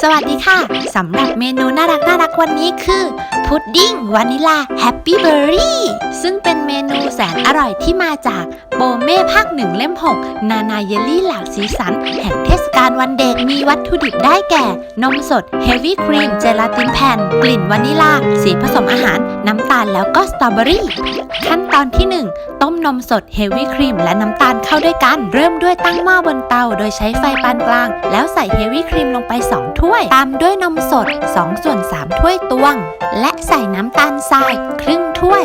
สวัสดีค่ะสำหรับเมนูน่ารักวันนี้คือพุดดิ้งวานิลาแฮปปี้เบอร์รี่ซึ่งเป็นเมนูแสนอร่อยที่มาจากโปเม่ภาค1 เล่ม 6นานาเยลลี่หลากสีสันแห่งเทศกาลวันเด็กมีวัตถุดิบได้แก่นมสดเฮฟวี่ครีมเจลาตินแผ่นกลิ่นวานิลาสีผสมอาหารน้ำตาลแล้วก็สตรอเบอรี่ขั้นตอนที่ 1 ต้มนมสดเฮฟวี่ครีมและน้ำตาลเข้าด้วยกันเริ่มด้วยตั้งหม้อบนเตาโดยใช้ไฟปานกลางแล้วใส่เฮฟวี่ครีมลงไป2 ถ้วยตามด้วยนมสด2/3 ถ้วยตวงและใส่น้ำตาลทรายครึ่งถ้วย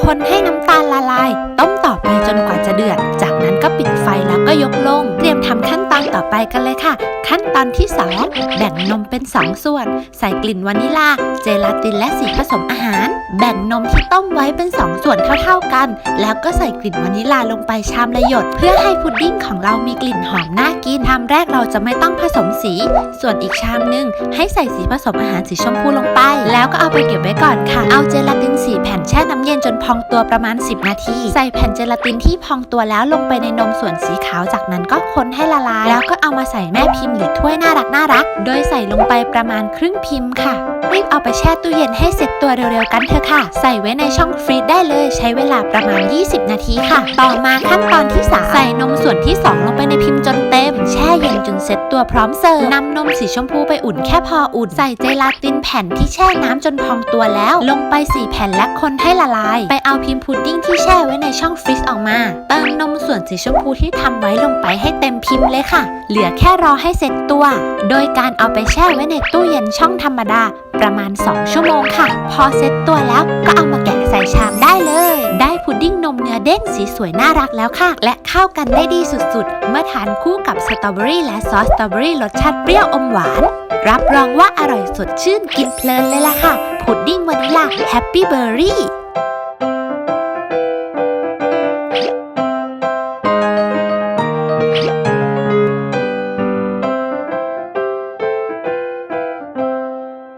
คนให้น้ำตาลละลายต้มต่อไปจนกว่าจะเดือดจากนั้นก็ปิดไฟแล้วก็ยกลงเตรียมทำขั้นตอนต่อไปกันเลยค่ะขั้นตอนที่ 2แบ่งนมเป็น2 ส่วนใส่กลิ่นวานิลาเจลาตินและสีผสมอาหารแบ่งนมที่ต้มไว้เป็น2 ส่วนเท่าๆกันแล้วก็ใส่กลิ่นวานิลาลงไปชามละหยดเพื่อให้พุดดิ้งของเรามีกลิ่นหอมน่ากินชามแรกเราจะไม่ต้องผสมสีส่วนอีกชามนึงให้ใส่สีผสมอาหารสีชมพูลงไปแล้วก็เอาไปเก็บไว้ก่อนค่ะเอาเจลาติน4 แผ่นแช่น้ำเย็นจนพองตัวประมาณ10 นาทีใส่แผ่นเจลาตินที่พองตัวแล้วลงไปในนมส่วนสีขาวจากนั้นก็คนให้ละลายแล้วก็เอามาใส่แม่พิมพ์หรือถ้วยน่ารักโดยใส่ลงไปประมาณครึ่งพิมพ์ค่ะรีบเอาไปแช่ตู้เย็นให้เสร็จตัวเร็วๆกันเถอะค่ะใส่ไว้ในช่องฟรีซได้เลยใช้เวลาประมาณ20 นาทีค่ะต่อมาขั้นตอนที่ 3ใส่นมส่วนที่ 2ลงไปในพิมพ์จนเต็มแช่เย็นจนเสร็จตัวพร้อมเสิร์ฟนำนมสีชมพูไปอุ่นแค่พออุ่นใส่เจลาตินแผ่นที่แช่น้ำจนพองตัวแล้วลงไป4 แผ่นและคนให้ละลายไปเอาพิมพ์พุดดิ้งที่แช่ไว้ในช่องฟรีซออกมาเติมนมส่วนสีชมพูที่ทำไว้ลงไปให้เต็มพิมพ์เลยค่ะเหลือแค่รอให้เสร็จตัวโดยการเอาไปแช่ไว้ในตู้เย็นช่องธรรมดาประมาณ2 ชั่วโมงค่ะพอเสร็จตัวแล้วก็เอามาแกะใส่ชามได้เลยได้พุดดิ้งนมเนื้อเด้งสีสวยน่ารักแล้วค่ะและเข้ากันได้ดีสุดๆเมื่อทานคู่กับสตรอเบอรี่และซอสสตรอเบอรี่รสชาติเปรี้ยวอมหวานรับรองว่าอร่อยสดชื่นกินเพลินเลยล่ะค่ะพุดดิ้งวานิลาแฮปปี้เบอร์รี่